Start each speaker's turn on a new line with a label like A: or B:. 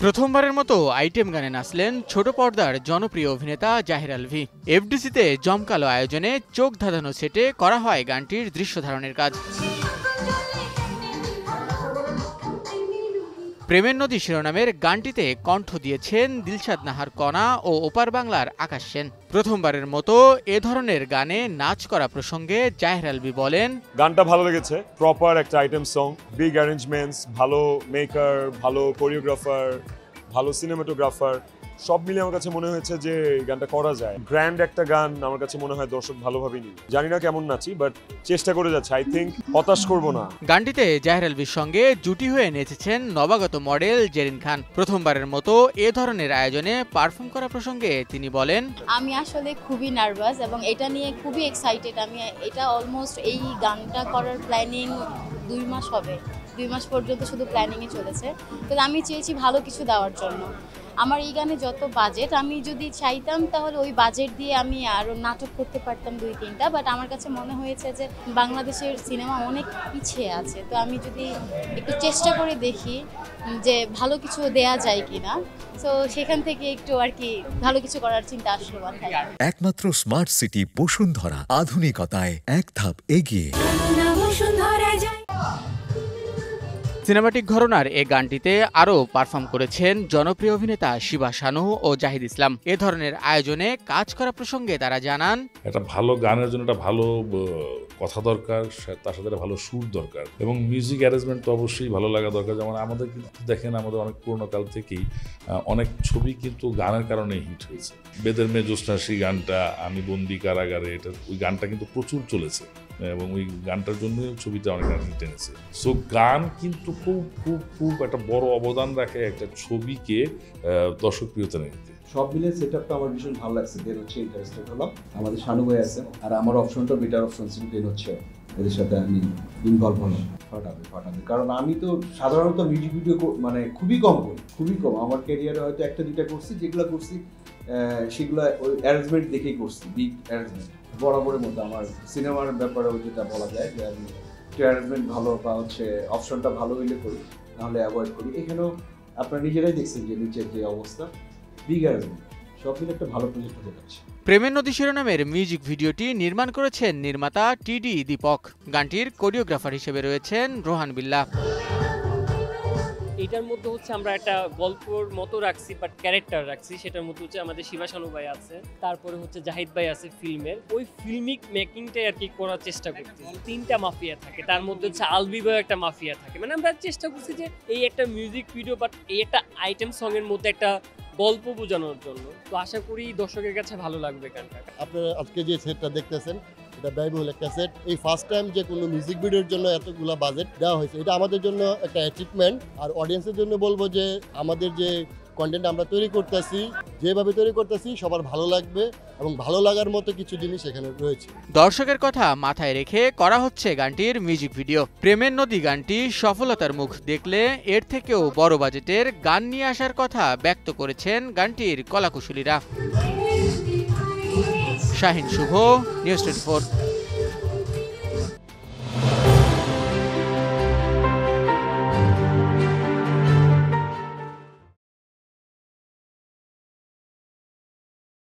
A: প্রথমবারের মতো আইটেম গানে নাচলেন ছোট পর্দার জনপ্রিয় অভিনেতা জাহির আলভী। এফডিসিতে জমকালো আয়োজনে চোখ ধাঁধানো সেটে করা হয় গানটির দৃশ্য ধারণের কাজ। প্রেমের নদী শিরোনামের গানটিতে কণ্ঠ দিয়েছেন দিলশাদ নাহার কণা ও ওপার বাংলার আকাশ সেন। প্রথমবারের মতো এ ধরনের গানে নাচ করা প্রসঙ্গে জাহির আলভী বলেন,
B: গানটা ভালো লেগেছে, প্রপার একটা আইটেম সং, বিগ অ্যারেঞ্জমেন্টস, ভালো মেকার, ভালো কোরিওগ্রাফার, ভালো সিনেমাটোগ্রাফার, সব মিলে আমার কাছে মনে হয়েছে যে গানটা করা যায়। গ্র্যান্ড একটা গান, আমার কাছে মনে হয় দর্শক ভালোভাবে নিবে। জানি না কেমন নাচি, বাট চেষ্টা করে যাচ্ছে। আই থিঙ্ক হতাশ করব না।
A: গানটিতে জাহির আলভীর সঙ্গে জুটি হয়ে নেচেছেন নবাগত মডেল জেরিন খান। প্রথমবারের মতো এ ধরনের আয়োজনে পারফর্ম করা প্রসঙ্গে তিনি বলেন,
C: আমি আসলে খুবই নার্ভাস এবং এটা নিয়ে খুবই এক্সাইটেড। আমি এটা অলমোস্ট এই গানটা করার প্ল্যানিং 2 মাস হবে। 2 মাস পর্যন্ত শুধু প্ল্যানিংয়ে চলেছে। তো আমি চেয়েছি ভালো কিছু দেওয়ার জন্য। আমার এই গানে যত বাজেট, আমি যদি চাইতাম তাহলে ওই বাজেট দিয়ে আমি আরও নাটক করতে পারতাম 2-3টা, বাট আমার কাছে মনে হয়েছে যে বাংলাদেশের সিনেমা অনেক পিছিয়ে আছে। তো আমি যদি একটু চেষ্টা করে দেখি যে ভালো কিছু দেয়া যায় কিনা, তো সেখান থেকে একটু আর কি ভালো কিছু করার চিন্তা আসলো মাথায়।
D: একমাত্র স্মার্ট সিটি বসুন্ধরা, আধুনিকতায় এক ধাপ এগিয়ে।
A: সিনেমাটিক ঘরানার এ গানটিতে আরও পারফর্ম করেছেন জনপ্রিয় অভিনেতা শিবা শানু ও জাহিদ ইসলাম। এ ধরনের আয়োজনে কাজ করা প্রসঙ্গে তারা জানান,
E: একটা ভালো গানের জন্য একটা ভালো কথা দরকার, তার সাথে একটা ভালো সুর দরকার এবং মিউজিক অ্যারেঞ্জমেন্ট তো অবশ্যই ভালো লাগা দরকার। যেমন আমাদের কিন্তু দেখেন, আমাদের অনেক পুরোনো কাল থেকেই অনেক ছবি কিন্তু গানের কারণে হিট হয়েছে। বেদের মেয়ে জ্যোৎস্না, সেই গানটা, আমি বন্দি কারাগারে, এটা ওই গানটা কিন্তু প্রচুর চলেছে এবং ওই গানটার জন্য ছবিটা অনেক হিট এনেছে। সো গান কিন্তু খুব খুব খুব একটা বড় অবদান রাখে একটা ছবিকে দর্শকপ্রিয়তা নিতে।
F: সব মিলে সেটআপটা আমার ভীষণ ভালো লাগছে। দেন হচ্ছে ইন্টারেস্টেড হলাম, আমাদের শানু ভাই আছে আর আমার অপশনটা বেটার অপশন ছিল। দেন হচ্ছে এদের সাথে আমি ইনভলভ হলাম। ফাটাবে কারণ আমি তো সাধারণত মিউজিক ভিডিও মানে খুবই কম করি। আমার ক্যারিয়ারে হয়তো 1-2টা করছি, যেগুলো করছি সেগুলো ওই অ্যারেঞ্জমেন্ট দেখেই করছি, বিগ অ্যারেঞ্জমেন্ট। বরাবরের মতো আমার সিনেমার ব্যাপারেও যেটা বলা যায় যে আমি অ্যারেঞ্জমেন্ট ভালো বা হচ্ছে অপশনটা ভালো হইলে করি, নাহলে অ্যাভয়েড করি। এখানেও আপনারা নিজেরাই দেখছেন যে নিচের যে অবস্থা, বিগ অ্যারেঞ্জমেন্ট, সব মিলে একটা ভালো প্রজেক্ট হতে যাচ্ছে।
A: প্রেমের নদী শিরোনামের মিউজিক ভিডিওটি নির্মাণ করেছেন নির্মাতা টিডি দীপক। গানটির কোরিওগ্রাফার হিসেবে রয়েছেন রোহান বিল্লাহ।
G: এটার মধ্যে হচ্ছে আমরা একটা গল্পর মতো রাখছি, বাট ক্যারেক্টার রাখছি। সেটার মধ্যে হচ্ছে আমাদের শিবা শানু ভাই আছে, তারপরে হচ্ছে জাহিদ ভাই আছে ফিল্মের। ওই ফিল্মিক মেকিংটাই আর কি করার চেষ্টা করছি। 3টা মাফিয়া থাকে, তার মধ্যে হচ্ছে আলভী ভাই একটা মাফিয়া থাকে। মানে আমরা চেষ্টা করছি যে এই একটা মিউজিক ভিডিও বাট এই একটা আইটেম সং এর মধ্যে একটা গল্প বোঝানোর জন্য। তো আশা করি দর্শকের কাছে ভালো লাগবে গানটা।
H: আপনারা আজকে যে সেটটা দেখতেছেন, এটা ব্যয়বহুল একটা সেট। এই ফার্স্ট টাইম যে কোনো মিউজিক ভিডিওর জন্য এতগুলো বাজেট দেওয়া হয়েছে, এটা আমাদের জন্য একটা অ্যাচিভমেন্ট। আর অডিয়েন্সের জন্য বলবো যে আমাদের যে কন্টেন্ট আমরা তৈরি করতেছি, যেভাবে তৈরি করতেছি সবার ভালো লাগবে এবং ভালো লাগার মতো কিছু জিনিস এখানে রয়েছে।
A: দর্শকের কথা মাথায় রেখে করা হচ্ছে গানটির মিউজিক ভিডিও। প্রেমের নদী গানটি সফলতার মুখ দেখলে এর থেকেও বড় বাজেটের গান নিয়ে আসার কথা ব্যক্ত করেছেন গানটির কলাকুশলীরা। শাহিন শুভ, নিউজ 24।